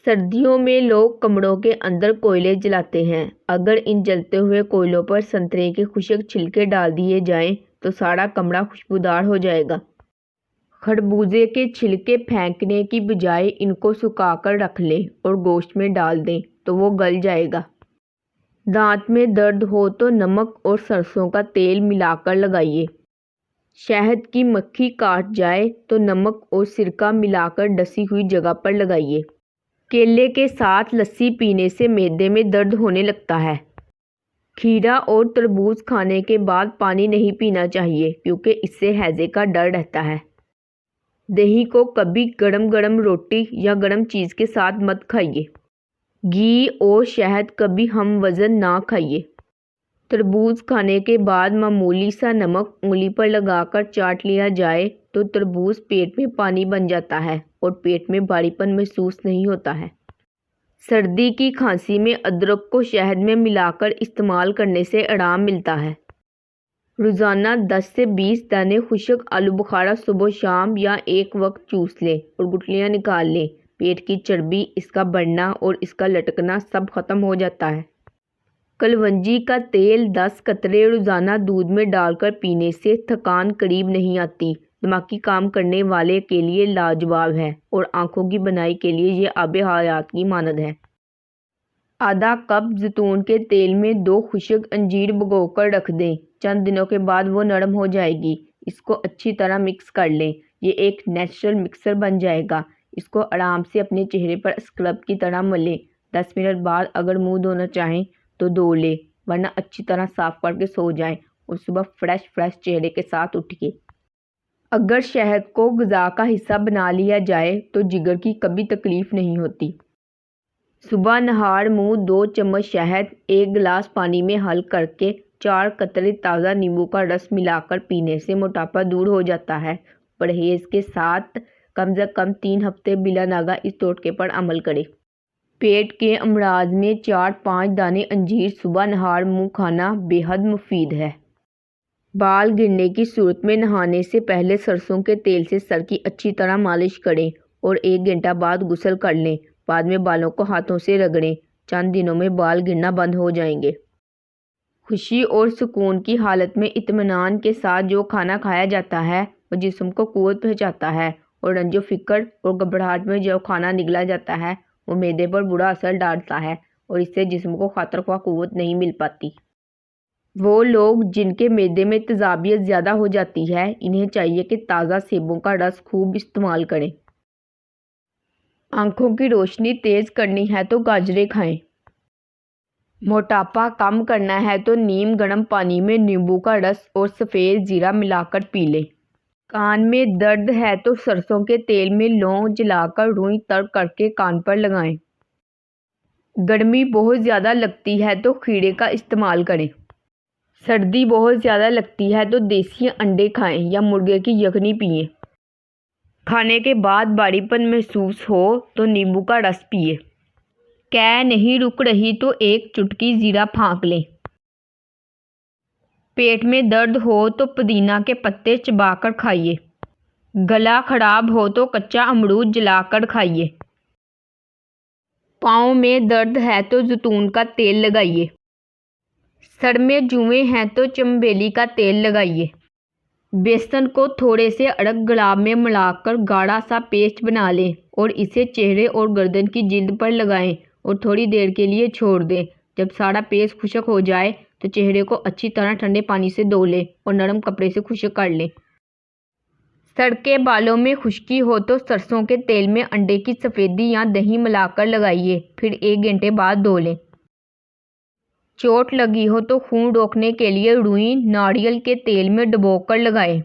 سردیوں میں لوگ کمروں کے اندر کوئلے جلاتے ہیں۔ اگر ان جلتے ہوئے کوئلوں پر سنترے کے خشک چھلکے ڈال دیے جائیں تو سارا کمرہ خوشبودار ہو جائے گا۔ خربوزے کے چھلکے پھینکنے کی بجائے ان کو سکھا کر رکھ لیں اور گوشت میں ڈال دیں تو وہ گل جائے گا۔ دانت میں درد ہو تو نمک اور سرسوں کا تیل ملا کر لگائیے۔ شہد کی مکھی کاٹ جائے تو نمک اور سرکہ ملا کر ڈسی ہوئی جگہ پر لگائیے۔ کیلے کے ساتھ لسی پینے سے معدے میں درد ہونے لگتا ہے۔ کھیرا اور تربوز کھانے کے بعد پانی نہیں پینا چاہیے کیونکہ اس سے ہیضے کا ڈر رہتا ہے۔ دہی کو کبھی گرم گرم روٹی یا گرم چیز کے ساتھ مت کھائیے۔ گھی اور شہد کبھی ہم وزن نہ کھائیے۔ تربوز کھانے کے بعد معمولی سا نمک انگلی پر لگا کر چاٹ لیا جائے تو تربوز پیٹ میں پانی بن جاتا ہے اور پیٹ میں بھاری پن محسوس نہیں ہوتا ہے۔ سردی کی کھانسی میں ادرک کو شہد میں ملا کر استعمال کرنے سے آرام ملتا ہے۔ روزانہ 10 سے 20 دانے خشک آلو بخارا صبح و شام یا ایک وقت چوس لیں اور گٹلیاں نکال لیں۔ پیٹ کی چربی، اس کا بڑھنا اور اس کا لٹکنا سب ختم ہو جاتا ہے۔ کلونجی کا تیل 10 قطرے روزانہ دودھ میں ڈال کر پینے سے تھکان قریب نہیں آتی۔ دماغی کام کرنے والے کے لیے لاجواب ہے اور آنکھوں کی بینائی کے لیے یہ آب حیات کی مانند ہے۔ آدھا کپ زیتون کے تیل میں 2 خشک انجیر بھگو کر رکھ دیں۔ چند دنوں کے بعد وہ نرم ہو جائے گی۔ اس کو اچھی طرح مکس کر لیں۔ یہ ایک نیچرل مکسر بن جائے گا۔ اس کو آرام سے اپنے چہرے پر اسکرب کی طرح ملیں۔ 10 منٹ بعد اگر منہ دھونا چاہیں تو دھو لیں ورنہ اچھی طرح صاف کر کے سو جائیں اور صبح فریش چہرے کے ساتھ اٹھیے۔ اگر شہد کو غذا کا حصہ بنا لیا جائے تو جگر کی کبھی تکلیف نہیں ہوتی۔ صبح نہار منہ 2 چمچ شہد 1 گلاس پانی میں حل کر کے 4 قطرے تازہ نیمبو کا رس ملا کر پینے سے موٹاپا دور ہو جاتا ہے۔ پرہیز کے ساتھ کم از کم 3 ہفتے بلا ناغہ اس ٹوٹکے پر عمل کریں۔ پیٹ کے امراض میں 4-5 دانے انجیر صبح نہار منہ کھانا بے حد مفید ہے۔ بال گرنے کی صورت میں نہانے سے پہلے سرسوں کے تیل سے سر کی اچھی طرح مالش کریں اور 1 گھنٹہ بعد غسل کر لیں۔ بعد میں بالوں کو ہاتھوں سے رگڑیں۔ چند دنوں میں بال گرنا بند ہو جائیں گے۔ خوشی اور سکون کی حالت میں اطمینان کے ساتھ جو کھانا کھایا جاتا ہے وہ جسم کو قوت پہنچاتا ہے اور رنج و فکر اور گھبراہٹ میں جو کھانا نگلا جاتا ہے وہ معدے پر برا اثر ڈالتا ہے اور اس سے جسم کو خاطر خواہ قوت نہیں مل پاتی۔ وہ لوگ جن کے معدے میں تیزابیت زیادہ ہو جاتی ہے انہیں چاہیے کہ تازہ سیبوں کا رس خوب استعمال کریں۔ آنکھوں کی روشنی تیز کرنی ہے تو گاجریں کھائیں۔ موٹاپا کم کرنا ہے تو نیم گرم پانی میں نیمبو کا رس اور سفید زیرہ ملا کر پی لیں۔ کان میں درد ہے تو سرسوں کے تیل میں لونگ جلا کر روئی تر کر کے کان پر لگائیں۔ گرمی بہت زیادہ لگتی ہے تو کھیرے کا استعمال کریں۔ سردی بہت زیادہ لگتی ہے تو دیسی انڈے کھائیں یا مرغے کی یخنی پئیں۔ کھانے کے بعد بھاری پن محسوس ہو تو نیمبو کا رس پیئیں۔ قے نہیں رک رہی تو 1 چٹکی زیرہ پھونک لیں۔ پیٹ میں درد ہو تو پودینہ کے پتے چبا کر کھائیے۔ گلا خراب ہو تو کچا امرود جلا کر کھائیے۔ پاؤں میں درد ہے تو زیتون کا تیل لگائیے۔ سر میں جوئیں ہیں تو چنبیلی کا تیل لگائیے۔ بیسن کو تھوڑے سے ارگ گلاب میں ملا کر گاڑھا سا پیسٹ بنا لیں اور اسے چہرے اور گردن کی جلد پر لگائیں اور تھوڑی دیر کے لیے چھوڑ دیں۔ جب سارا پیسٹ خشک ہو جائے تو چہرے کو اچھی طرح ٹھنڈے پانی سے دھو لیں اور نرم کپڑے سے خشک کر لیں۔ سر کے بالوں میں خشکی ہو تو سرسوں کے تیل میں انڈے کی سفیدی یا دہی ملا کر لگائیے پھر 1 گھنٹے بعد دھو لیں۔ چوٹ لگی ہو تو خون روکنے کے لیے روئی ناریل کے تیل میں ڈبو کر لگائیں۔